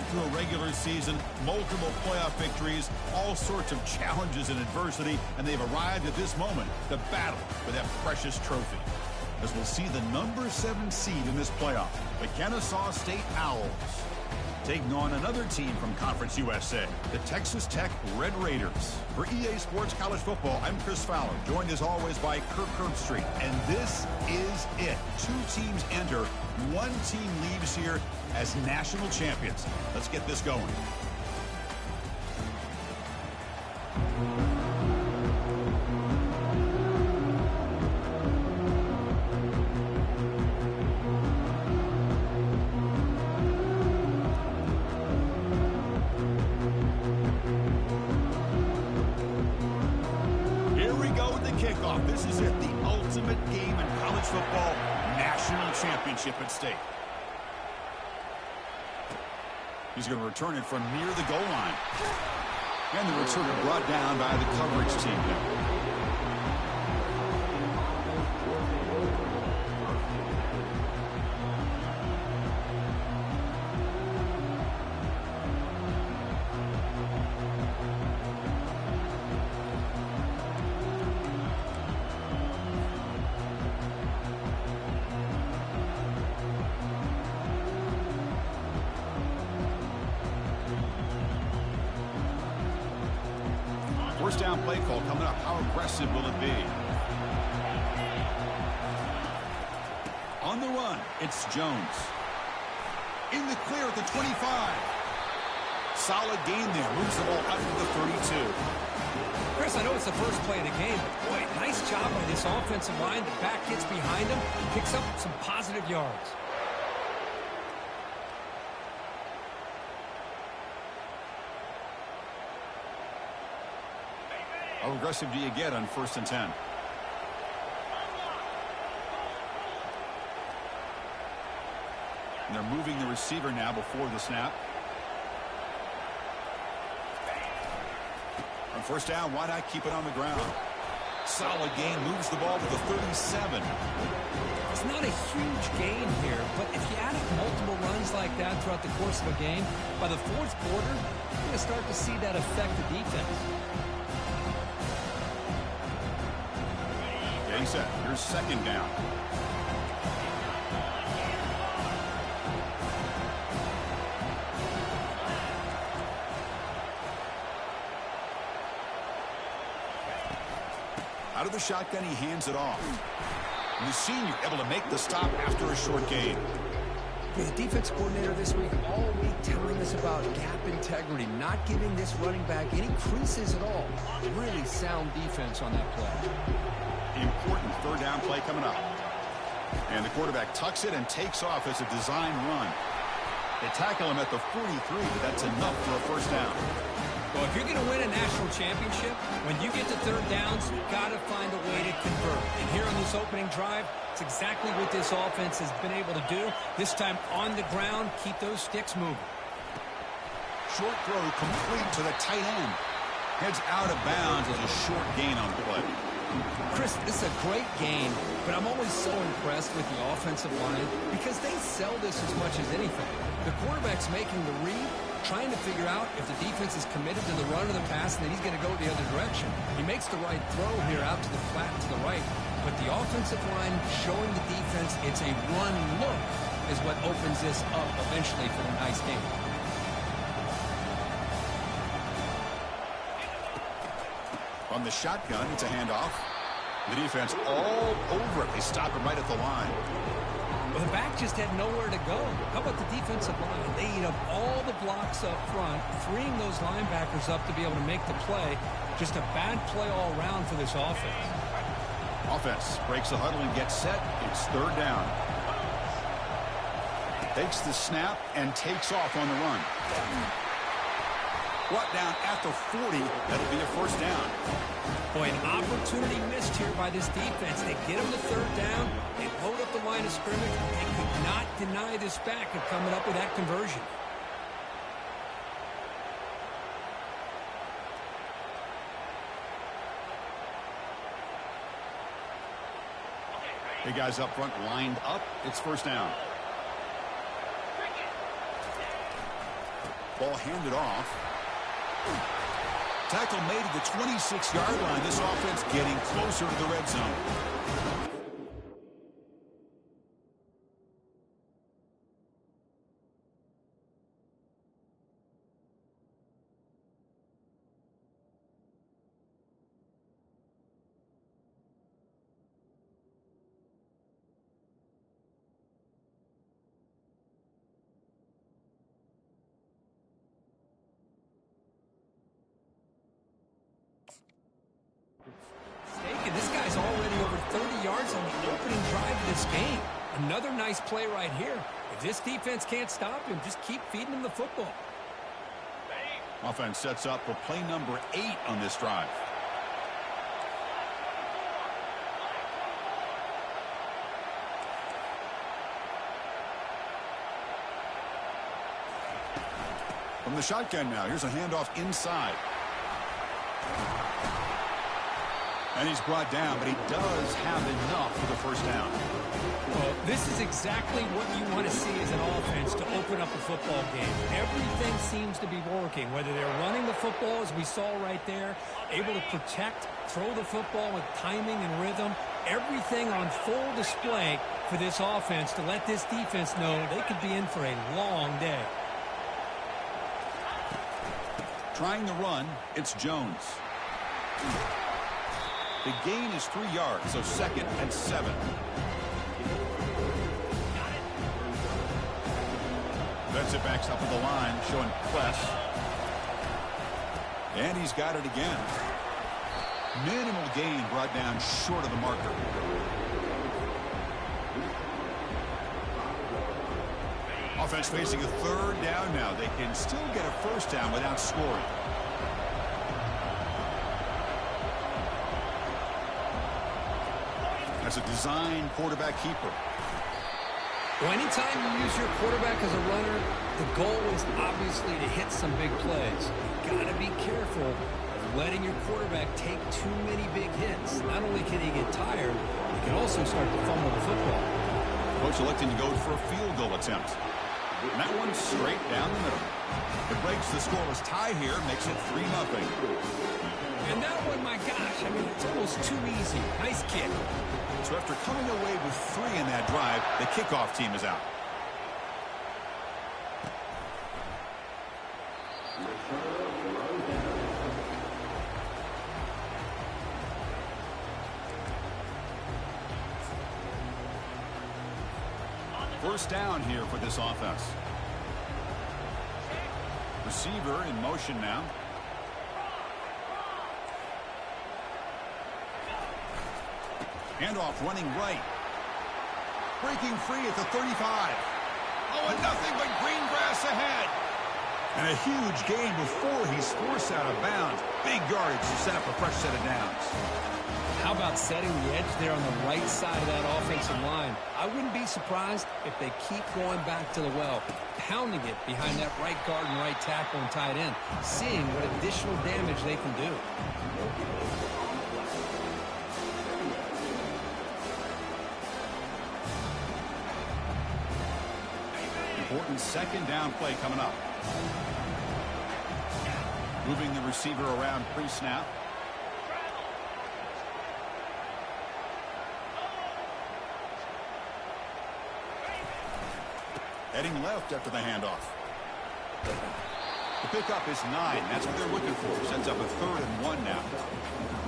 through a regular season, multiple playoff victories, all sorts of challenges and adversity, and they've arrived at this moment, the battle for that precious trophy. As we'll see the number 7 seed in this playoff, the Kennesaw State Owls, taking on another team from Conference USA, the Texas Tech Red Raiders. For EA Sports College Football, I'm Chris Fowler, joined as always by Kirk Herbstreit. And this is it. 2 teams enter, 1 team leaves here as national champions. Let's get this going. This is it, the ultimate game in college football, national championship at stake. He's going to return it from near the goal line. And the returner brought down by the coverage team now. First down play call coming up. How aggressive will it be? On the run, it's Jones. In the clear at the 25. Solid gain there. Moves the ball out to the 32. Chris, I know it's the first play of the game, but boy, nice job by this offensive line. The back gets behind him, picks up some positive yards. How aggressive do you get on 1st and 10? And they're moving the receiver now before the snap. On 1st down, why not keep it on the ground? Solid gain, moves the ball to the 37. It's not a huge gain here, but if you add up multiple runs like that throughout the course of a game, by the 4th quarter, you're going to start to see that affect the defense. Set. Here's 2nd down. Out of the shotgun, he hands it off. And the senior able to make the stop after a short gain. The defense coordinator this week all week telling us about gap integrity, not giving this running back any creases at all. Really sound defense on that play. Important 3rd down play coming up. And the quarterback tucks it and takes off as a design run. They tackle him at the 43, but that's enough for a 1st down. Well, if you're going to win a national championship, when you get to 3rd downs, you've got to find a way to convert. And here on this opening drive, it's exactly what this offense has been able to do. This time on the ground, keep those sticks moving. Short throw complete to the tight end. Heads out of bounds as a short gain on play. Chris, this is a great game, but I'm always so impressed with the offensive line because they sell this as much as anything. The quarterback's making the read, trying to figure out if the defense is committed to the run or the pass, and then he's going to go the other direction. He makes the right throw here out to the flat to the right, but the offensive line showing the defense it's a run look is what opens this up eventually for a nice game. From the shotgun, it's a handoff. The defense all over it. They stop him right at the line. Well, the back just had nowhere to go. How about the defensive line? They eat up all the blocks up front, freeing those linebackers up to be able to make the play. Just a bad play all around for this offense. Offense breaks the huddle and gets set. It's 3rd down. Takes the snap and takes off on the run. Brought down at the 40. That'll be a 1st down. Boy, an opportunity missed here by this defense. They get him to 3rd down. They load up the line of scrimmage. They could not deny this back of coming up with that conversion. The guys up front lined up. It's 1st down. Ball handed off. Tackle made at the 26-yard line. This offense getting closer to the red zone. This guy's already over 30 yards on the opening drive of this game. Another nice play right here. If this defense can't stop him, just keep feeding him the football. Offense sets up for play number 8 on this drive. From the shotgun now, here's a handoff inside. And he's brought down, but he does have enough for the first down. Well, this is exactly what you want to see as an offense to open up a football game. Everything seems to be working, whether they're running the football, as we saw right there, able to protect, throw the football with timing and rhythm. Everything on full display for this offense to let this defense know they could be in for a long day. Trying the run, it's Jones. The gain is 3 yards, so 2nd and 7. Defensive backs up at the line, showing press. And he's got it again. Minimal gain brought down short of the marker. Offense facing a 3rd down now. They can still get a first down without scoring. That's a design quarterback keeper. Well, anytime you use your quarterback as a runner, the goal is obviously to hit some big plays. You've got to be careful of letting your quarterback take too many big hits. Not only can he get tired, he can also start to fumble the football. Coach electing to go for a field goal attempt. And that one's straight down the middle. It breaks the scoreless tie here, makes it 3-0. And that one, my gosh, I mean, it's almost too easy. Nice kick. So after coming away with 3 in that drive, the kickoff team is out. First down here for this offense. Receiver in motion now. Handoff running right. Breaking free at the 35. Oh, and nothing but green grass ahead. And a huge gain before he's forced out of bounds. Big yardage to set up a fresh set of downs. How about setting the edge there on the right side of that offensive line? I wouldn't be surprised if they keep going back to the well, pounding it behind that right guard and right tackle and tight end, seeing what additional damage they can do. Important 2nd down play coming up. Moving the receiver around pre-snap. Heading left after the handoff. The pickup is 9. That's what they're looking for. Sets up a 3rd and 1 now.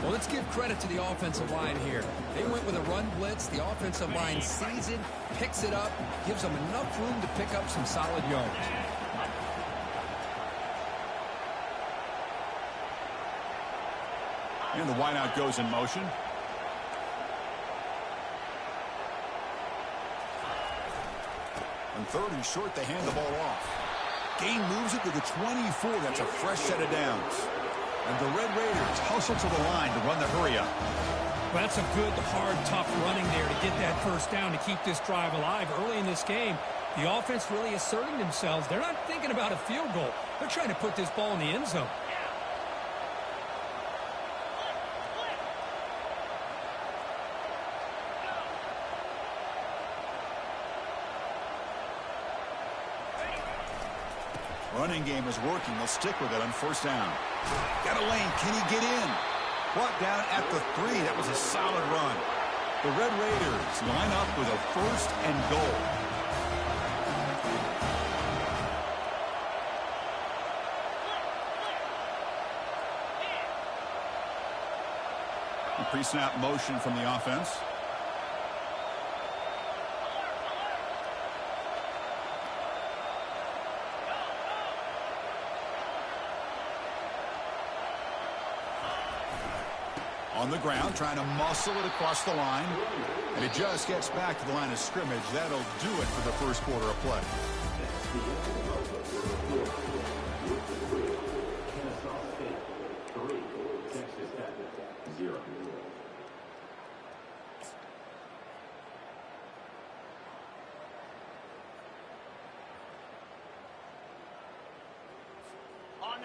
Well, let's give credit to the offensive line here. They went with a run blitz. The offensive line sees it, picks it up, gives them enough room to pick up some solid yards. And the wideout goes in motion. On 3rd and short, they hand the ball off. Gain moves it to the 24. That's a fresh set of downs. And the Red Raiders hustle to the line to run the hurry-up. Well, that's a good, hard, tough running there to get that first down to keep this drive alive. Early in this game, the offense really asserting themselves. They're not thinking about a field goal. They're trying to put this ball in the end zone. Running game is working. They'll stick with it on first down. Got a lane. Can he get in? Brought down at the 3. That was a solid run. The Red Raiders line up with a first and goal. A pre-snap motion from the offense. On the ground, trying to muscle it across the line. And it just gets back to the line of scrimmage. That'll do it for the first quarter of play.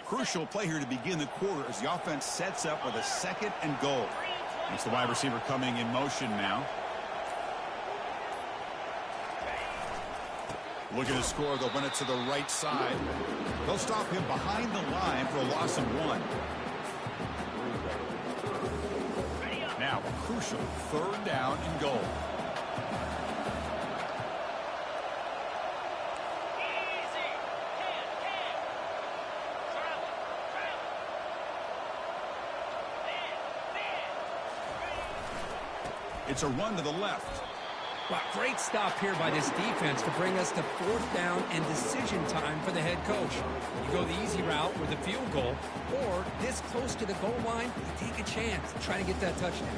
Crucial play here to begin the quarter as the offense sets up with a second and goal. It's the wide receiver coming in motion now. Looking to score, they'll run it to the right side. They'll stop him behind the line for a loss of 1. Now a crucial third down and goal. It's a run to the left. Well, great stop here by this defense to bring us to fourth down and decision time for the head coach. You go the easy route with a field goal, or this close to the goal line, you take a chance trying to get that touchdown.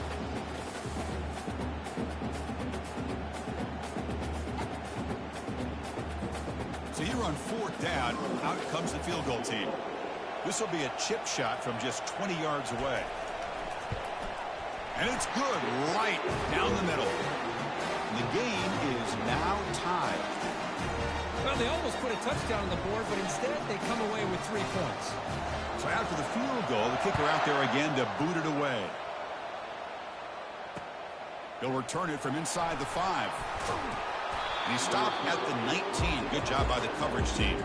So here on fourth down, out comes the field goal team. This will be a chip shot from just 20 yards away. And it's good right down the middle. The game is now tied. Well, they almost put a touchdown on the board, but instead they come away with 3 points. So after the field goal, the kicker out there again to boot it away. He'll return it from inside the 5. And he stopped at the 19. Good job by the coverage team.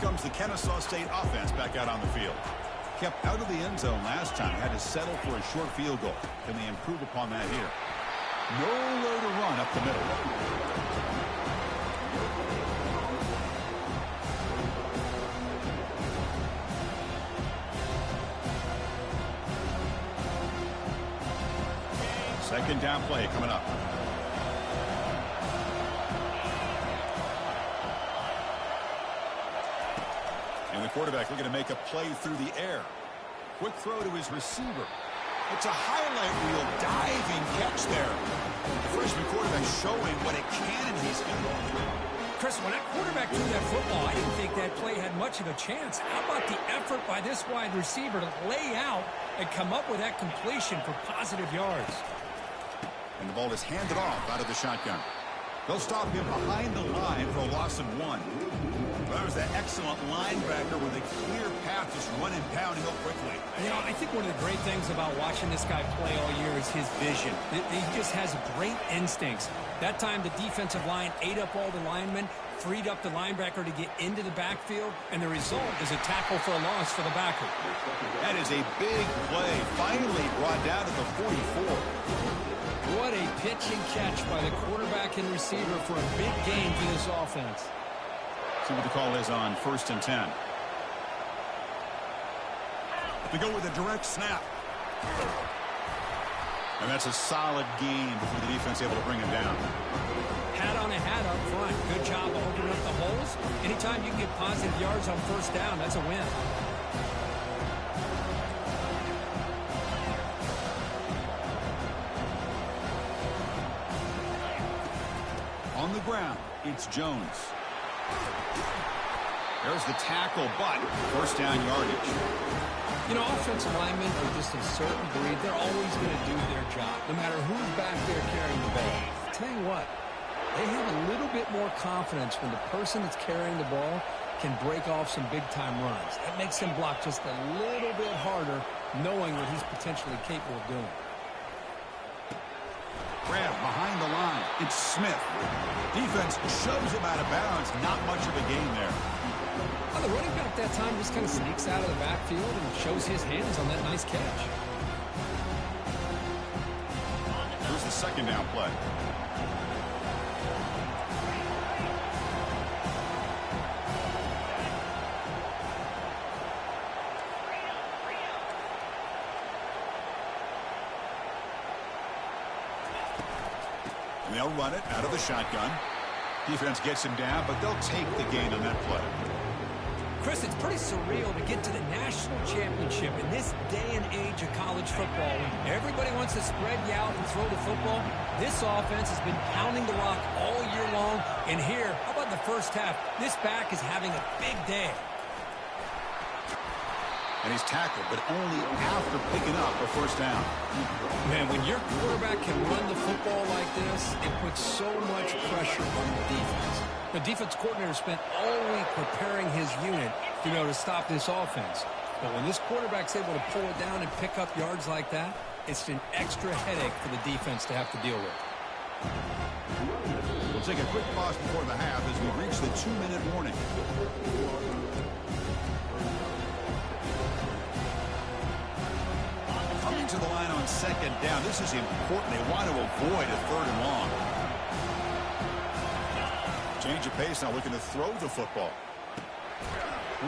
Comes the Kennesaw State offense back out on the field. Kept out of the end zone last time. Had to settle for a short field goal. Can they improve upon that here? Nowhere to run up the middle. Second down play coming up. And the quarterback looking to make a play through the air. Quick throw to his receiver. It's a highlight reel diving catch there. The freshman quarterback showing what it can in his game. Chris, when that quarterback threw that football, I didn't think that play had much of a chance. How about the effort by this wide receiver to lay out and come up with that completion for positive yards? And the ball is handed off out of the shotgun. They'll stop him behind the line for a loss of 1. That was that excellent linebacker with a clear path just running downhill quickly. You know, I think one of the great things about watching this guy play all year is his vision. He just has great instincts. That time the defensive line ate up all the linemen, freed up the linebacker to get into the backfield, and the result is a tackle for a loss for the backer. That is a big play. Finally brought down to the 44. What a pitch and catch by the quarterback and receiver for a big game for this offense. See what the call is on 1st and 10. They go with a direct snap. And that's a solid gain before the defense able to bring him down. Hat on a hat up front. Good job of opening up the holes. Anytime you can get positive yards on first down, that's a win. On the ground, it's Jones. There's the tackle, but first down yardage. You know, offensive linemen are just a certain breed. They're always going to do their job, no matter who's back there carrying the ball. I'll tell you what, they have a little bit more confidence when the person that's carrying the ball can break off some big-time runs. That makes them block just a little bit harder knowing what he's potentially capable of doing. Grab behind the line. It's Smith. Defense shoves him out of bounds. Not much of a gain there. Well, the running back that time just kind of sneaks out of the backfield and shows his hands on that nice catch. Here's the second down play. And they'll run it out of the shotgun. Defense gets him down, but they'll take the gain on that play. Chris, it's pretty surreal to get to the national championship in this day and age of college football. When everybody wants to spread you out and throw the football, this offense has been pounding the rock all year long. And here, how about the first half? This back is having a big day. And he's tackled, but only after picking up a first down. Man, when your quarterback can run the football like this, it puts so much pressure on the defense. The defense coordinator spent all week preparing his unit to be able to stop this offense. But when this quarterback's able to pull it down and pick up yards like that, it's an extra headache for the defense to have to deal with. We'll take a quick pause before the half as we reach the 2-minute warning. Coming to the line on second down. This is important. They want to avoid a third and long. Change of pace now, looking to throw the football.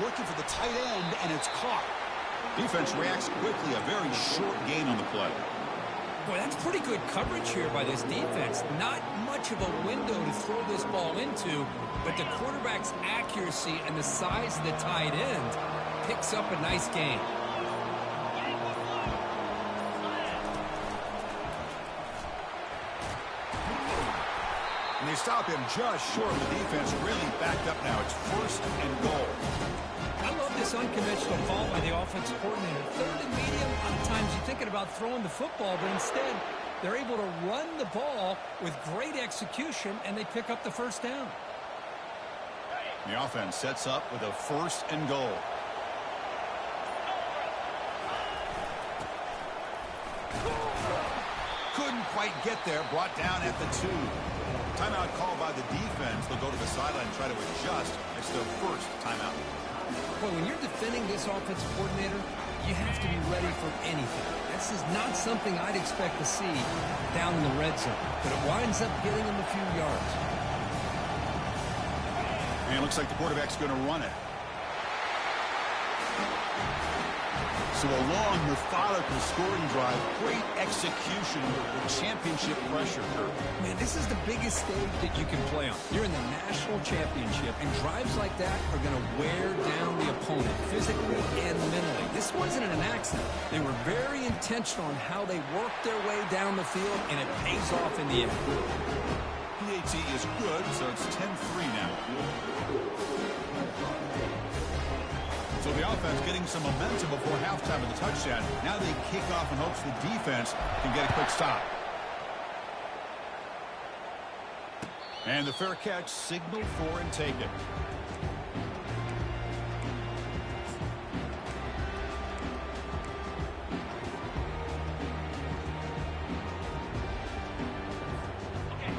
Looking for the tight end, and it's caught. Defense reacts quickly. A very short gain on the play. Boy, that's pretty good coverage here by this defense. Not much of a window to throw this ball into, but the quarterback's accuracy and the size of the tight end picks up a nice gain. And they stop him just short of the defense. Really backed up now. It's first and goal. I love this unconventional call by the offensive coordinator. Third and medium, a lot of times you're thinking about throwing the football, but instead they're able to run the ball with great execution, and they pick up the first down. The offense sets up with a first and goal. Couldn't quite get there. Brought down at the 2. Timeout called by the defense. They'll go to the sideline and try to adjust. It's their first timeout. Well, when you're defending this offensive coordinator, you have to be ready for anything. This is not something I'd expect to see down in the red zone, but it winds up getting him a few yards. And it looks like the quarterback's going to run it. So a long, methodical scoring drive, great execution, championship pressure curve. Man, this is the biggest stage that you can play on. You're in the national championship, and drives like that are going to wear down the opponent physically and mentally. This wasn't an accident. They were very intentional on how they worked their way down the field, and it pays off in the end. PAT is good, so it's 10-3 now. So the offense getting some momentum before halftime of the touchdown. Now they kick off in hopes the defense can get a quick stop. And the fair catch, signal for and take it.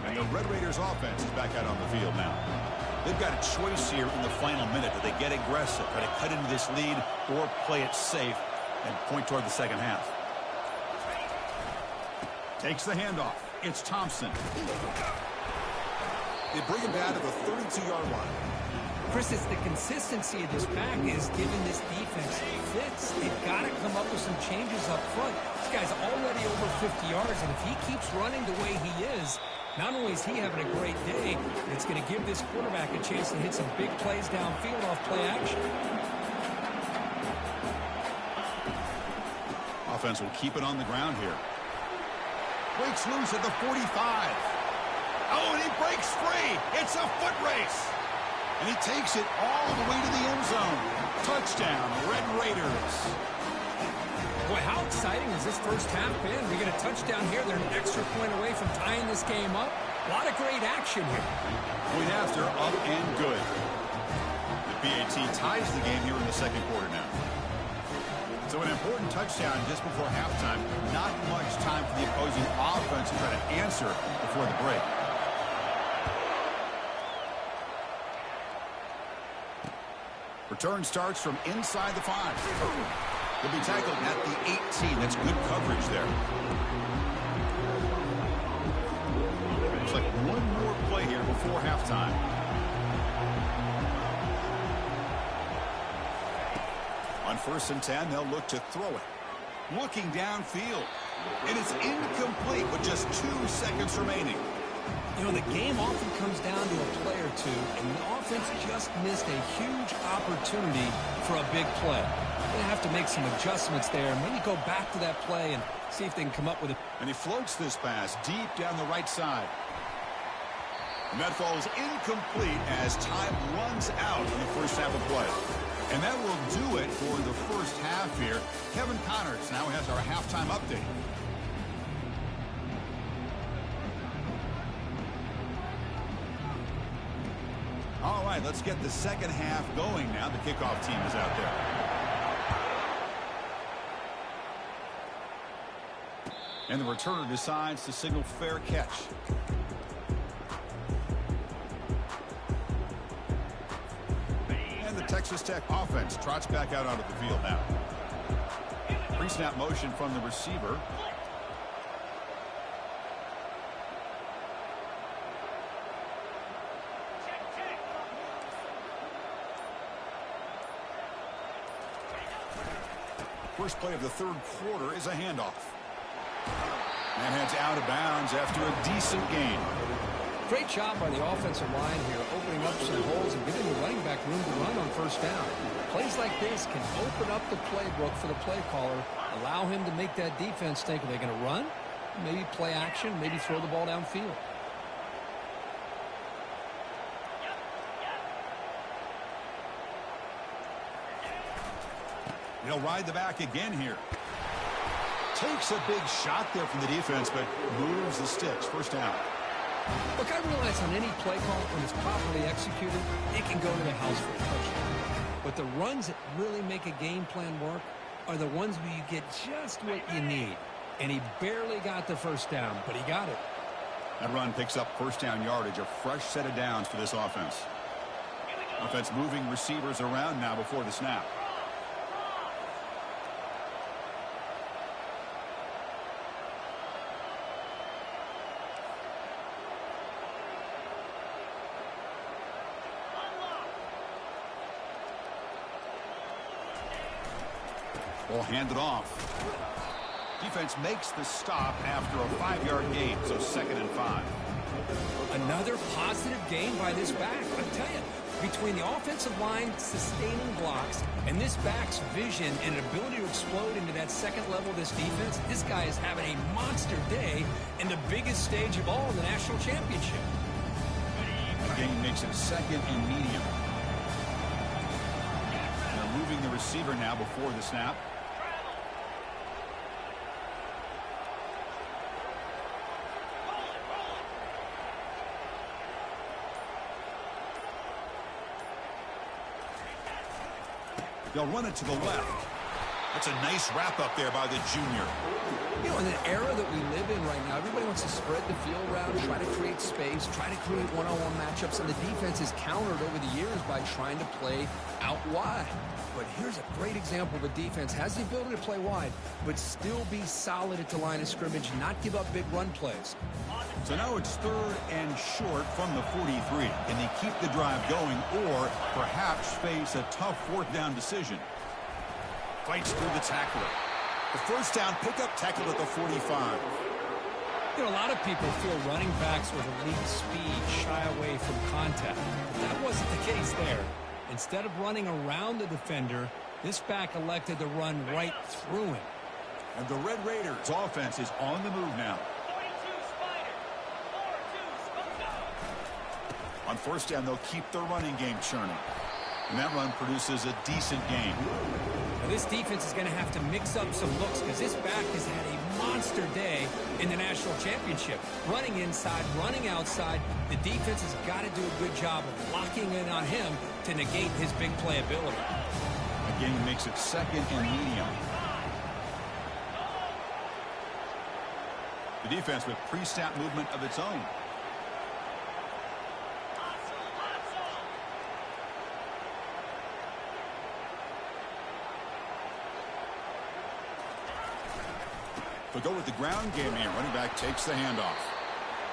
And the Red Raiders offense is back out on the field now. They've got a choice here in the final minute. Do they get aggressive, try to cut into this lead, or play it safe and point toward the second half? Takes the handoff. It's Thompson. They bring him down to the 32-yard line. Chris, it's the consistency of this back is giving this defense fits. They've got to come up with some changes up front. This guy's already over 50 yards, and if he keeps running the way he is, not only is he having a great day, it's going to give this quarterback a chance to hit some big plays downfield off play action. Offense will keep it on the ground here. Breaks loose at the 45. Oh, and he breaks free. It's a foot race. And he takes it all the way to the end zone. Touchdown, Red Raiders. Boy, how exciting has this first half been? We get a touchdown here. They're an extra point away from tying this game up. A lot of great action here. Point after, up and good. The PAT ties the game here in the second quarter now. So an important touchdown just before halftime. Not much time for the opposing offense to try to answer before the break. Return starts from inside the 5. Will be tackled at the 18. That's good coverage there. Looks like one more play here before halftime. On 1st and 10, they'll look to throw it. Looking downfield. And it's incomplete with just 2 seconds remaining. You know, the game often comes down to a play or two, and the offense just missed a huge opportunity for a big play. They're going to have to make some adjustments there, maybe go back to that play and see if they can come up with it. And he floats this pass deep down the right side. And that falls incomplete as time runs out in the first half of play. And that will do it for the first half here. Kevin Connors now has our halftime update. All right, let's get the second half going now. The kickoff team is out there. And the returner decides to signal fair catch. And the Texas Tech offense trots back out onto the field now. Pre-snap motion from the receiver. First play of the third quarter is a handoff. And heads out of bounds after a decent gain. Great job by the offensive line here, opening up some holes and giving the running back room to run on 1st down. Plays like this can open up the playbook for the play caller, allow him to make that defense think, are they going to run? Maybe play action, maybe throw the ball downfield. He'll ride the back again here. Takes a big shot there from the defense, but moves the sticks. 1st down. Look, I realize on any play call, when it's properly executed, it can go to the house for a touchdown. But the runs that really make a game plan work are the ones where you get just what you need. And he barely got the 1st down, but he got it. That run picks up 1st down yardage, a fresh set of downs for this offense. Offense moving receivers around now before the snap. Ball handed off. Defense makes the stop after a 5-yard gain, so 2nd and 5. Another positive gain by this back. I'll tell you, between the offensive line sustaining blocks and this back's vision and ability to explode into that 2nd level of this defense, this guy is having a monster day in the biggest stage of all, the national championship. The gain makes it 2nd and medium. They're moving the receiver now before the snap. They'll run it to the left. That's a nice wrap up there by the junior. You know, in the era that we live in right now, everybody wants to spread the field around, try to create space, try to create one-on-one matchups, and the defense is countered over the years by trying to play out wide. But here's a great example of a defense has the ability to play wide, but still be solid at the line of scrimmage, not give up big run plays. So now it's 3rd and short from the 43. Can they keep the drive going or perhaps face a tough 4th down decision? Fights through the tackler. The 1st down pickup tackle at the 45. You know, a lot of people feel running backs with elite speed shy away from contact. But that wasn't the case there. Instead of running around the defender, this back elected to run right through him. And the Red Raiders offense is on the move now. On 1st down, they'll keep their running game churning. And that run produces a decent gain. Now this defense is going to have to mix up some looks because this back has had a monster day in the national championship. Running inside, running outside. The defense has got to do a good job of locking in on him to negate his big play ability. Again, makes it 2nd and medium. The defense with pre-snap movement of its own. They'll go with the ground game here. Running back takes the handoff.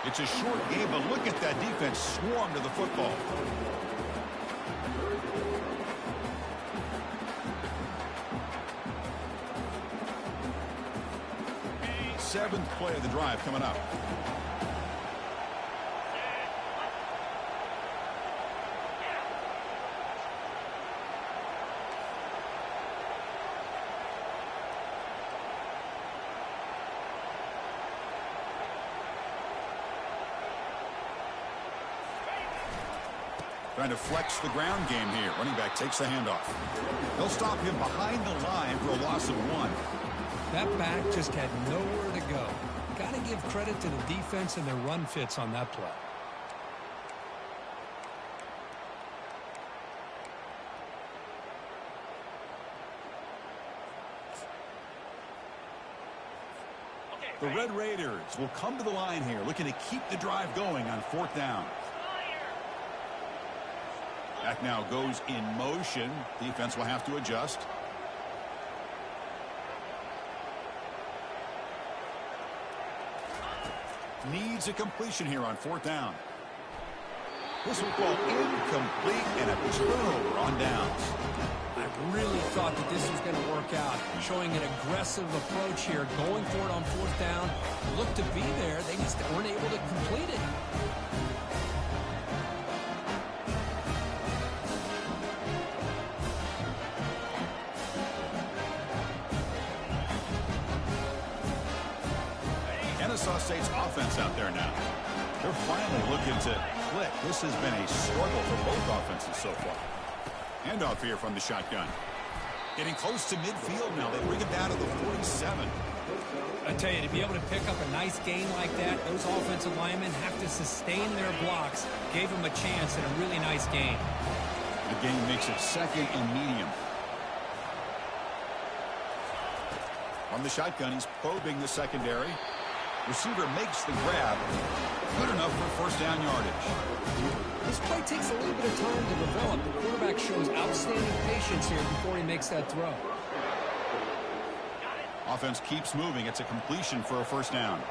It's a short game, but look at that defense swarm to the football. Seventh play of the drive coming up. Trying to flex the ground game here. Running back takes the handoff. They'll stop him behind the line for a loss of 1. That back just had nowhere to go. Got to give credit to the defense and their run fits on that play. The Red Raiders will come to the line here, looking to keep the drive going on 4th down. Back now goes in motion. Defense will have to adjust. Needs a completion here on 4th down. This will call incomplete and a turnover on downs. I really thought that this was going to work out, showing an aggressive approach here, going for it on 4th down. Looked to be there. They just weren't able to complete it. Kennesaw State's offense out there now. They're finally looking to click. This has been a struggle for both offenses so far. Handoff here from the shotgun. Getting close to midfield now. They bring it down to the 47. I tell you, to be able to pick up a nice gain like that, those offensive linemen have to sustain their blocks. Gave them a chance and a really nice gain. The gain makes it 2nd and medium. From the shotgun, he's probing the secondary. Receiver makes the grab. Good enough for 1st down yardage. This play takes a little bit of time to develop. The quarterback shows outstanding patience here before he makes that throw. Offense keeps moving. It's a completion for a 1st down.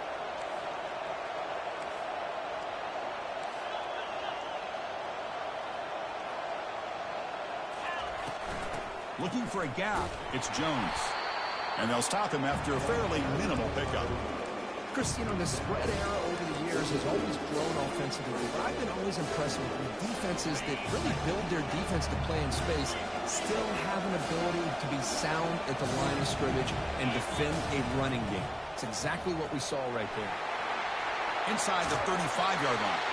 Looking for a gap. It's Jones. And they'll stop him after a fairly minimal pickup. Chris, you know, the spread era over the years has always grown offensively, but I've been always impressed with defenses that really build their defense to play in space, still have an ability to be sound at the line of scrimmage and defend a running game. It's exactly what we saw right there. Inside the 35-yard line.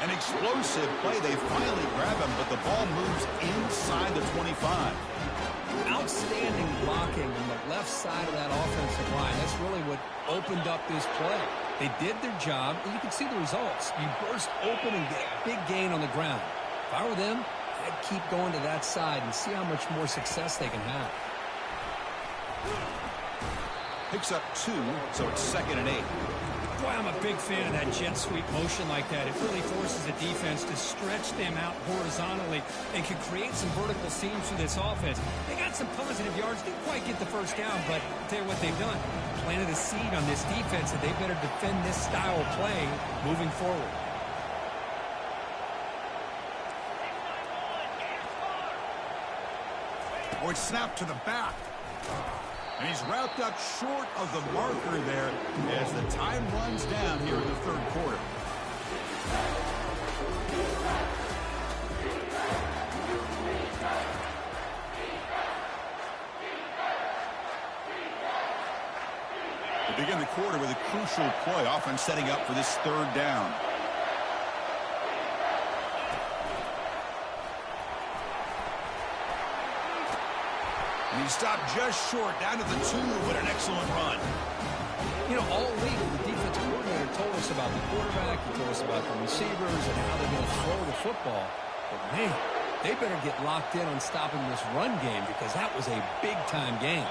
An explosive play. They finally grab him, but the ball moves inside the 25. Outstanding blocking on the left side of that offensive line. That's really what opened up this play. They did their job, and you can see the results. You burst open and get a big gain on the ground. If I were them, I'd keep going to that side and see how much more success they can have. Picks up 2, so it's 2nd and 8. Boy, I'm a big fan of that jet sweep motion like that. It really forces the defense to stretch them out horizontally and can create some vertical seams through this offense. They got some positive yards. Didn't quite get the 1st down, but I'll tell you what they've done. Planted a seed on this defense that they better defend this style of play moving forward. Oh, it's snapped to the back. And he's wrapped up short of the marker there as the time runs down here in the 3rd quarter. They begin the quarter with a crucial play, offense setting up for this 3rd down. And he stopped just short, down to the 2, but an excellent run. You know, all week, the defensive coordinator told us about the quarterback, he told us about the receivers and how they're going to throw the football. But, man, they better get locked in on stopping this run game because that was a big-time game.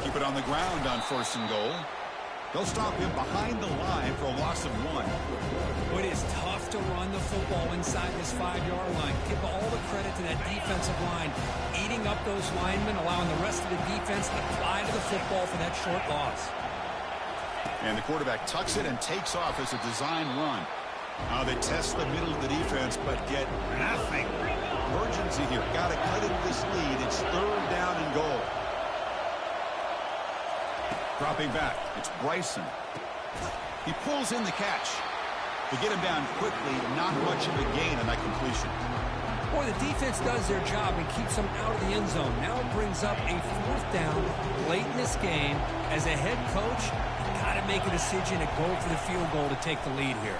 Keep it on the ground on 1st and goal. They'll stop him behind the line for a loss of 1. It is tough to run the football inside this 5-yard line. Give all the credit to that defensive line, eating up those linemen, allowing the rest of the defense to fly to the football for that short loss. And the quarterback tucks it and takes off as a design run. They test the middle of the defense, but get nothing. Emergency here. Got to cut into this lead. It's 3rd down and goal. Dropping back. It's Bryson. He pulls in the catch. To get him down quickly, not much of a gain on that completion. Boy, the defense does their job and keeps them out of the end zone. Now it brings up a 4th down late in this game. As a head coach, you got to make a decision and go for the field goal to take the lead here.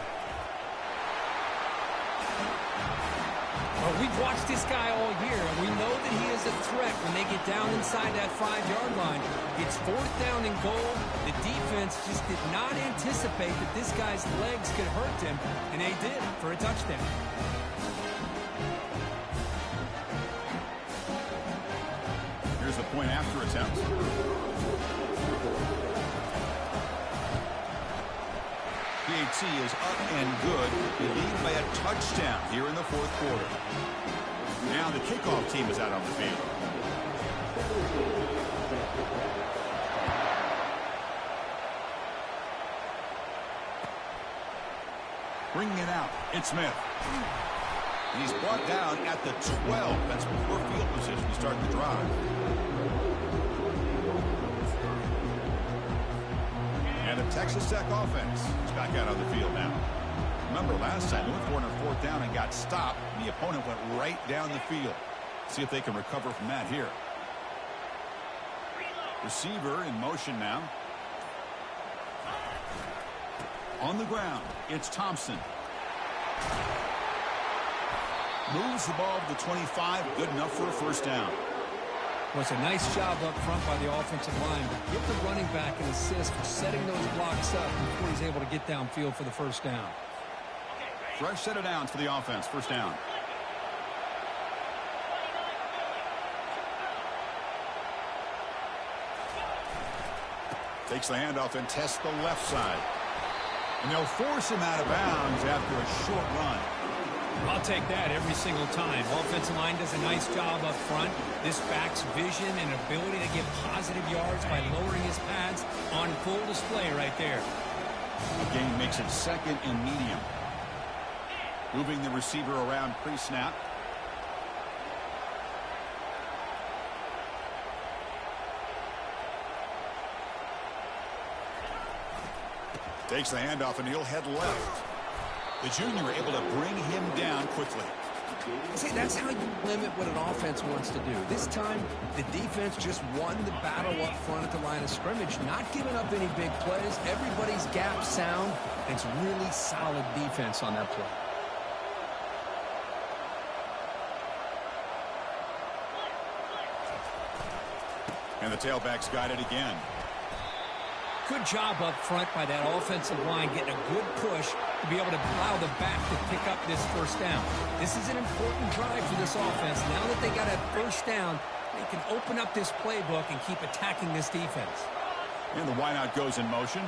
Well, we've watched this guy all year, and we know that he is a threat when they get down inside that 5-yard line. It's 4th down and goal. The defense just did not anticipate that this guy's legs could hurt him, and they did for a touchdown. Here's the point after attempt. PAT is up and good. They lead by a touchdown here in the 4th quarter. Now the kickoff team is out on the field. Bringing it out, it's Smith. And he's brought down at the 12. That's poor field position to start the drive. And the Texas Tech offense is back out on the field now. Remember last time, they went for it on 4th down and got stopped, and the opponent went right down the field. See if they can recover from that here. Receiver in motion now. On the ground, it's Thompson. Moves the ball to the 25, good enough for a 1st down. Well, it's a nice job up front by the offensive line, but give the running back an assist for setting those blocks up before he's able to get downfield for the 1st down. Fresh set of downs for the offense, 1st down. Takes the handoff and tests the left side. And they'll force him out of bounds after a short run. I'll take that every single time. Offensive line does a nice job up front. This back's vision and ability to get positive yards by lowering his pads on full display right there. The gain makes it 2nd and medium. Moving the receiver around pre-snap. Takes the handoff and he'll head left. The junior able to bring him down quickly. See, that's how you limit what an offense wants to do. This time, the defense just won the battle up front at the line of scrimmage, not giving up any big plays. Everybody's gap sound. It's really solid defense on that play. And the tailback's got it again. Good job up front by that offensive line, getting a good push to be able to allow the back to pick up this 1st down. This is an important drive for this offense. Now that they got a 1st down, they can open up this playbook and keep attacking this defense. And the wideout goes in motion.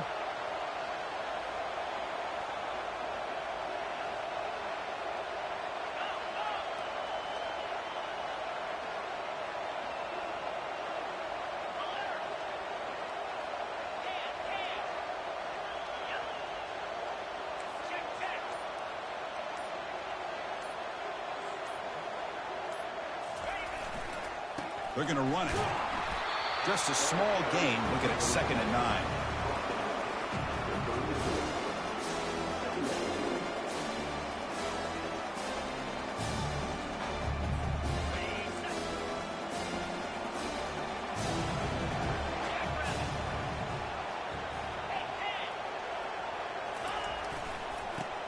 They're going to run it. Just a small gain. Looking at 2nd and 9.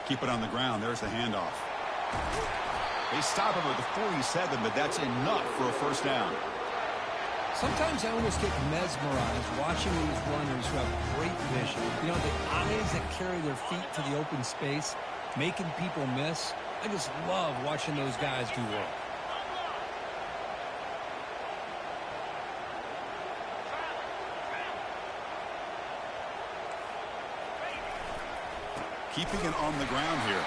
Keep it on the ground. There's the handoff. They stop him at the 47, but that's enough for a 1st down. Sometimes I almost get mesmerized watching these runners who have great vision. You know, the eyes that carry their feet to the open space, making people miss. I just love watching those guys do work. keeping it on the ground here.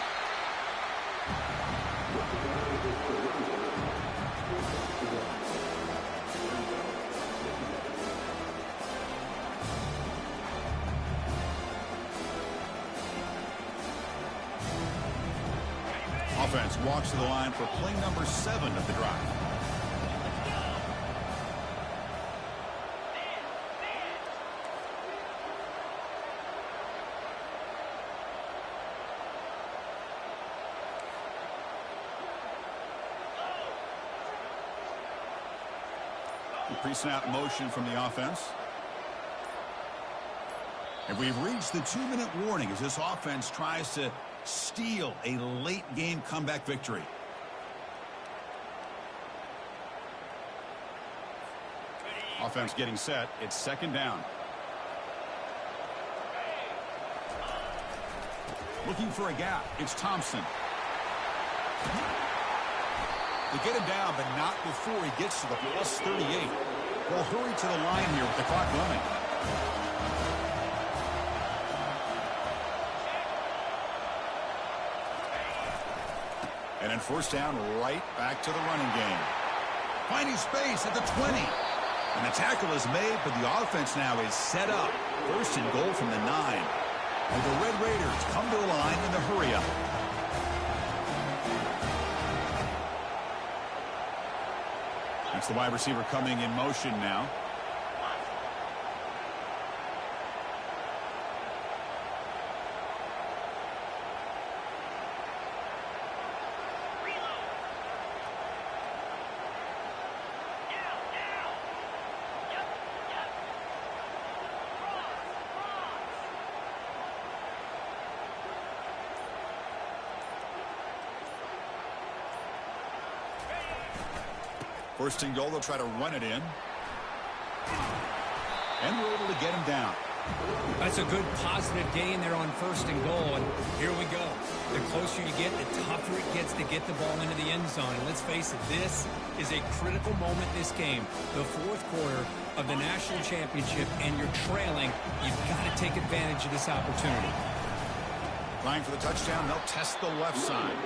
Offense walks to the line for play number 7 of the drive. Pre-snap motion from the offense. And we've reached the 2-minute warning as this offense tries to steal a late-game comeback victory. Offense getting set. It's second down. Looking for a gap. It's Thompson. They get him down, but not before he gets to the plus 38. They'll hurry to the line here with the clock running. And then first down, right back to the running game. Finding space at the 20. And the tackle is made, but the offense now is set up. First and goal from the 9. And the Red Raiders come to the line in the hurry-up. That's the wide receiver coming in motion now. First and goal, they'll try to run it in. And we're able to get him down. That's a good positive gain there on first and goal. And here we go. The closer you get, the tougher it gets to get the ball into the end zone. And let's face it, this is a critical moment in this game. The fourth quarter of the national championship, and you're trailing. You've got to take advantage of this opportunity. Trying for the touchdown, they'll test the left side.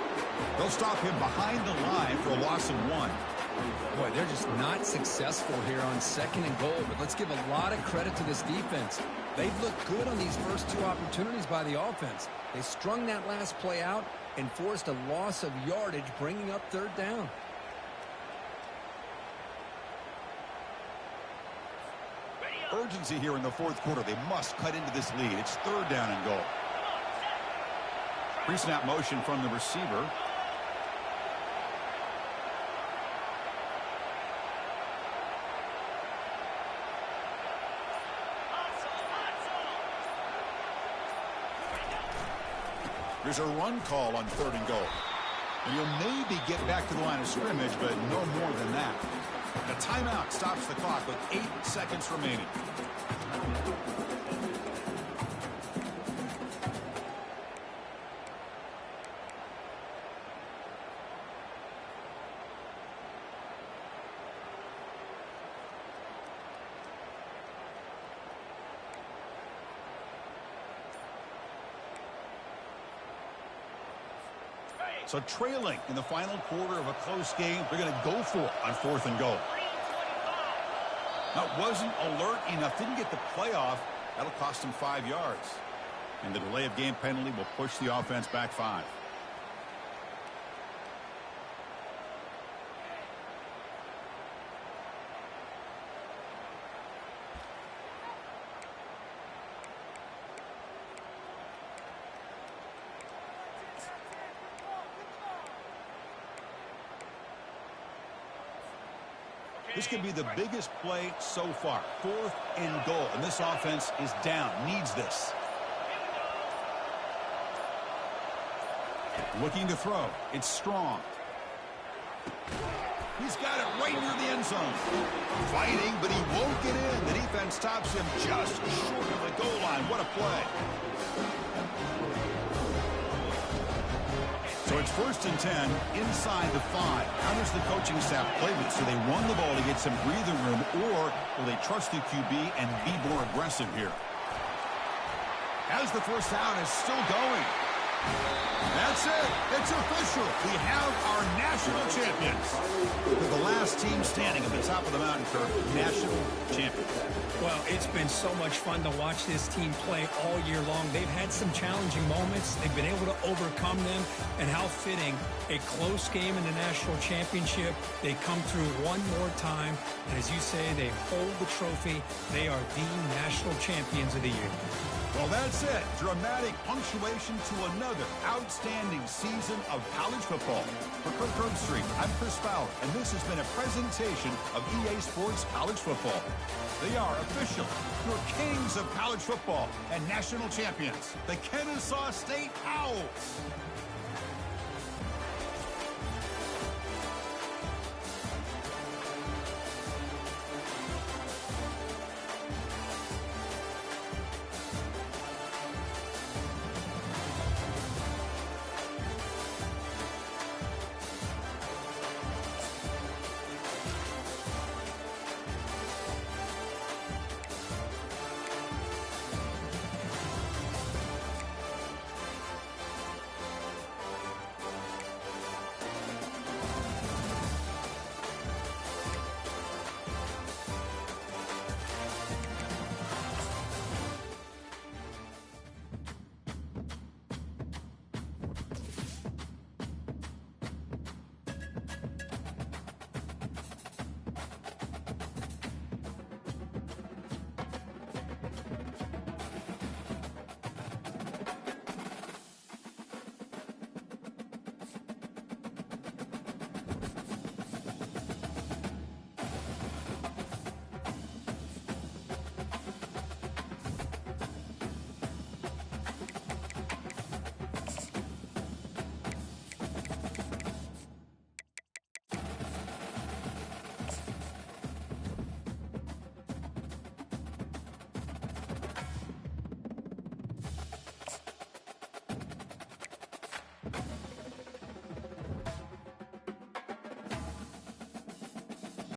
They'll stop him behind the line for a loss of 1. Boy, they're just not successful here on second and goal, but let's give a lot of credit to this defense. They've looked good on these first 2 opportunities by the offense. They strung that last play out and forced a loss of yardage, bringing up third down. Urgency here in the fourth quarter. They must cut into this lead. It's third down and goal. Pre-snap motion from the receiver. There's a run call on third and goal. And he'll maybe get back to the line of scrimmage, but no more than that. The timeout stops the clock with 8 seconds remaining. So trailing in the final quarter of a close game, they're going to go for it on fourth and goal. Now, wasn't alert enough, didn't get the playoff. That'll cost him 5 yards. And the delay of game penalty will push the offense back 5. This could be the biggest play so far. Fourth and goal. And this offense is down. Needs this. Looking to throw. It's Strong. He's got it right near the end zone. Fighting, but he won't get in. The defense stops him just short of the goal line. What a play. So it's first and 10 inside the 5. How does the coaching staff play this? Do they run the ball to get some breathing room, or will they trust the QB and be more aggressive here? As the first down is still going. That's it. It's official. We have our national champions. They're the last team standing at the top of the mountain curve, national champions. Well, it's been so much fun to watch this team play all year long. They've had some challenging moments. They've been able to overcome them. And how fitting, a close game in the national championship. They come through one more time. And as you say, they hold the trophy. They are the national champions of the year. Well, that's it. Dramatic punctuation to another outstanding season of college football. For Kirk Herbstreit, I'm Chris Fowler, and this has been a presentation of EA Sports College Football. They are official, your kings of college football and national champions, the Kennesaw State Owls.